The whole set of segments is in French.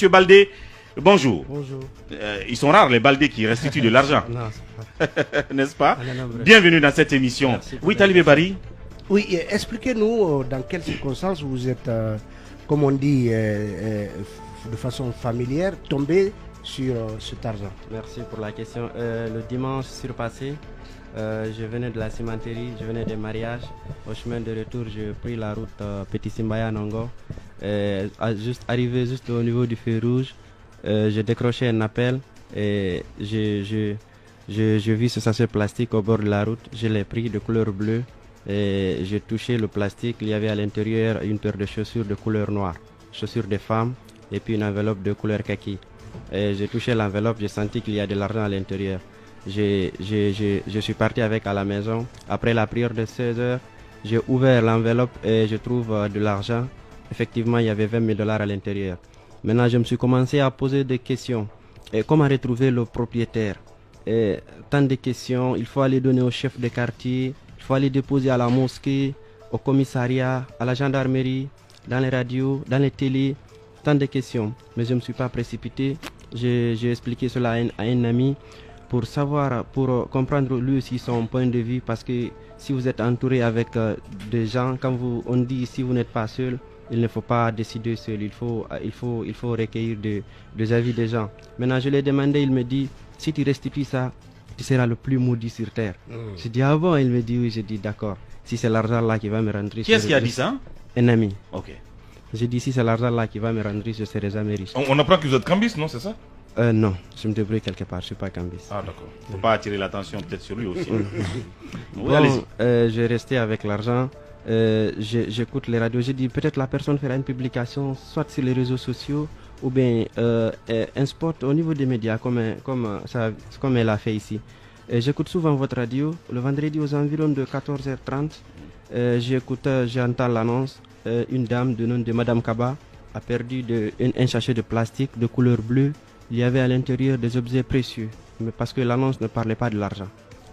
Monsieur Baldé, bonjour. Bonjour. Ils sont rares les Baldés qui restituent de l'argent. N'est-ce pas? Non, Bienvenue dans cette émission. Oui, Talibé Bari. Oui, expliquez-nous dans quelles circonstances vous êtes, comme on dit de façon familière, tombé sur cet argent. Merci pour la question. Le dimanche surpassé, je venais de la cimenterie, je venais des mariages. Au chemin de retour, j'ai pris la route Petit Simbaya Nongo. Arrivé juste au niveau du feu rouge, j'ai décroché un appel et j'ai vu ce sachet plastique au bord de la route. Je l'ai pris de couleur bleue et j'ai touché le plastique. Il y avait à l'intérieur une paire de chaussures de couleur noire, chaussures de femmes et puis une enveloppe de couleur kaki. J'ai touché l'enveloppe, j'ai senti qu'il y a de l'argent à l'intérieur. Je suis parti avec à la maison. Après la prière de 16 heures, j'ai ouvert l'enveloppe et je trouve de l'argent. Effectivement, il y avait 20 000 $ à l'intérieur. Maintenant, je me suis commencé à poser des questions. Et comment retrouver le propriétaire? Tant de questions, il faut aller donner au chef de quartier, il faut aller déposer à la mosquée, au commissariat, à la gendarmerie, dans les radios, dans les télés. Tant de questions. Mais je ne me suis pas précipité. J'ai expliqué cela à un ami pour savoir, pour comprendre lui aussi son point de vue. Parce que si vous êtes entouré avec des gens, quand on dit si vous n'êtes pas seul, il ne faut pas décider seul, il faut recueillir des avis des gens. Maintenant, je lui ai demandé, il me dit, si tu restitues ça, tu seras le plus maudit sur terre. J'ai dit, ah bon? Il me dit, oui. J'ai dit, d'accord. Si c'est l'argent là qui va me rendre riche. Qui est-ce qui a dit ça? Un ami. Ok. J'ai dit, si c'est l'argent là qui va me rendre riche, je serai jamais riche. On apprend que vous êtes cambiste, non? C'est ça? Non, je me débrouille quelque part, je ne suis pas cambiste. Ah, d'accord. Il ne faut pas attirer l'attention peut-être sur lui aussi. Bon, j'ai resté avec l'argent. J'écoute les radios, j'ai dit peut-être la personne fera une publication soit sur les réseaux sociaux ou bien un spot au niveau des médias comme elle a fait ici. J'écoute souvent votre radio le vendredi aux environs de 14h30. J'entends l'annonce, une dame de nom de Madame Kaba a perdu un sachet de plastique de couleur bleue. Il y avait à l'intérieur des objets précieux, mais parce que l'annonce ne parlait pas de l'argent.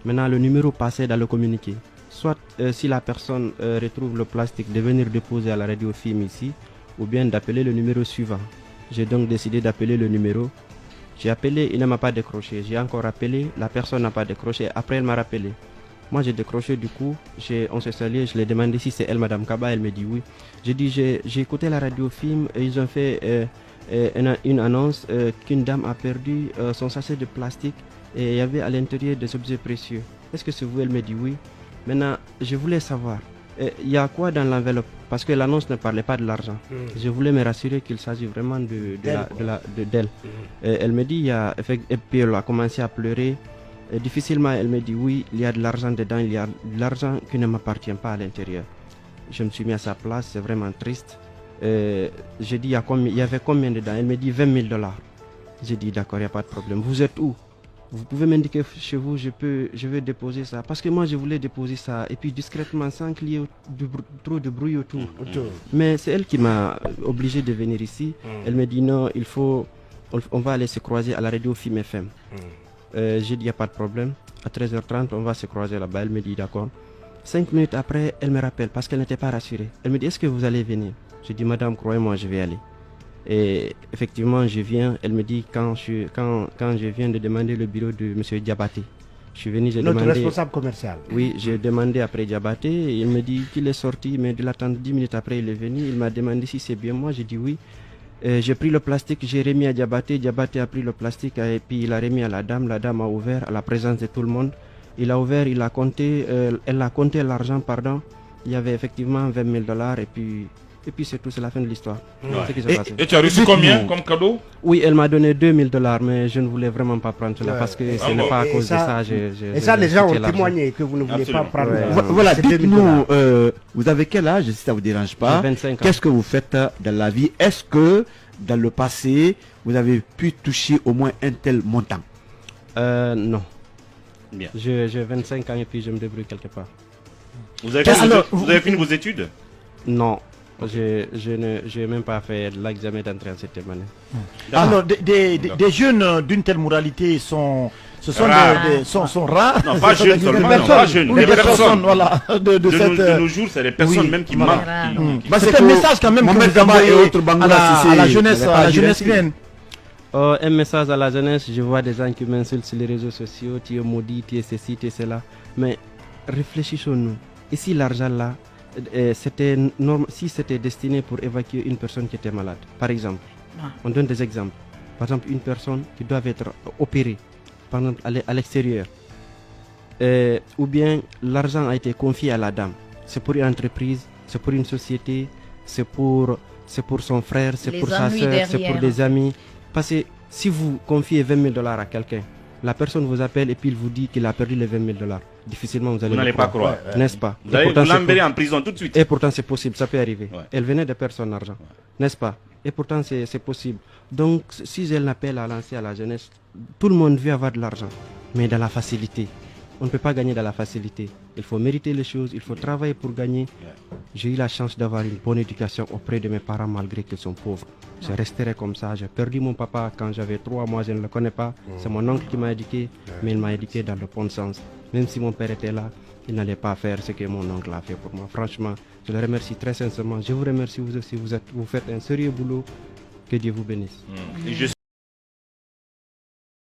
Maintenant le numéro passait dans le communiqué. Soit si la personne retrouve le plastique, de venir déposer à la radio film ici, ou bien d'appeler le numéro suivant. J'ai donc décidé d'appeler le numéro. J'ai appelé, il ne m'a pas décroché. J'ai encore appelé, la personne n'a pas décroché. Après, elle m'a rappelé. Moi, j'ai décroché du coup. On s'est salué, je lui ai demandé si c'est elle, Madame Kaba. Elle me dit oui. J'ai dit, j'ai écouté la radio film et ils ont fait une annonce qu'une dame a perdu son sachet de plastique et il y avait à l'intérieur des objets précieux. Est-ce que c'est vous? Elle me dit oui. Maintenant, je voulais savoir, il y a quoi dans l'enveloppe? Parce que l'annonce ne parlait pas de l'argent. Je voulais me rassurer qu'il s'agit vraiment d'elle. Elle me dit, et puis elle a commencé à pleurer. Et difficilement, elle me dit, oui, il y a de l'argent dedans, il y a de l'argent qui ne m'appartient pas à l'intérieur. Je me suis mis à sa place, c'est vraiment triste. J'ai dit, il y avait combien dedans? Elle me dit 20 000 $. J'ai dit, d'accord, il n'y a pas de problème. Vous êtes où? Vous pouvez m'indiquer chez vous, je vais déposer ça. Parce que moi, je voulais déposer ça. Et puis discrètement, sans qu'il y ait trop de bruit autour. Mais c'est elle qui m'a obligé de venir ici. Elle me dit non, on va aller se croiser à la radio FIM FM. J'ai dit, il n'y a pas de problème. À 13h30, on va se croiser là-bas. Elle me dit d'accord. 5 minutes après, elle me rappelle parce qu'elle n'était pas rassurée. Elle me dit, est-ce que vous allez venir? J'ai dit, madame, croyez-moi, je vais aller. Et effectivement, je viens. Elle me dit quand je viens de demander le bureau de M. Diabaté. Je suis venu, j'ai demandé. Notre responsable commercial. Oui, j'ai demandé après Diabaté. Il me dit qu'il est sorti, mais de l'attendre 10 minutes après, il est venu. Il m'a demandé si c'est bien moi. J'ai dit oui. J'ai pris le plastique, j'ai remis à Diabaté. Diabaté a pris le plastique et puis il a remis à la dame. La dame a ouvert à la présence de tout le monde. Il a ouvert, il a compté, elle a compté l'argent, pardon. Il y avait effectivement 20 000 $ et puis c'est tout, c'est la fin de l'histoire. Et tu as reçu combien comme cadeau? Oui, elle m'a donné 2 000 $, mais je ne voulais vraiment pas prendre cela parce que ce n'est pas à cause de ça. Et ça, les gens ont témoigné que vous ne voulez pas prendre. Voilà, dites-nous, vous avez quel âge, si ça ne vous dérange pas? 25 ans. Qu'est-ce que vous faites dans la vie? Est-ce que dans le passé, vous avez pu toucher au moins un tel montant? Non. Bien. J'ai 25 ans et puis je me débrouille quelque part. Vous avez fini vos études? Non. Je n'ai même pas fait l'examen d'entrée en septième année. Alors, des jeunes d'une telle moralité sont Ce sont sont rares. Non, pas jeunes seulement, non, pas jeunes. Les personnes, voilà. De nos jours, c'est les personnes même qui manquent. C'est un message quand même que vous envoyez à la jeunesse guinéenne. Un message à la jeunesse, je vois des gens qui m'insultent sur les réseaux sociaux, tu es maudit, tu es ceci, tu es cela. Mais réfléchissons-nous. Et si l'argent là, si c'était destiné pour évacuer une personne qui était malade, par exemple, on donne des exemples. Par exemple, une personne qui doit être opérée, par exemple à l'extérieur, ou bien l'argent a été confié à la dame. C'est pour une entreprise, c'est pour une société, c'est pour son frère, c'est pour sa soeur, c'est pour des amis. Parce que si vous confiez $20 000 à quelqu'un, la personne vous appelle et puis il vous dit qu'il a perdu les $20 000. Difficilement vous allez pas croire. N'est-ce pas? Vous allez l'emmener en prison tout de suite. Et pourtant c'est possible, ça peut arriver. Elle venait de perdre son argent, n'est-ce pas? Et pourtant c'est possible. Donc si j'ai un appel à lancer à la jeunesse, tout le monde veut avoir de l'argent, mais dans la facilité. On ne peut pas gagner dans la facilité. Il faut mériter les choses, il faut travailler pour gagner. J'ai eu la chance d'avoir une bonne éducation auprès de mes parents malgré qu'ils sont pauvres. Je resterai comme ça. J'ai perdu mon papa quand j'avais 3 mois, je ne le connais pas. C'est mon oncle qui m'a éduqué, mais il m'a éduqué dans le bon sens. Même si mon père était là, il n'allait pas faire ce que mon oncle a fait pour moi. Franchement, je le remercie très sincèrement. Je vous remercie vous aussi. Vous faites un sérieux boulot. Que Dieu vous bénisse.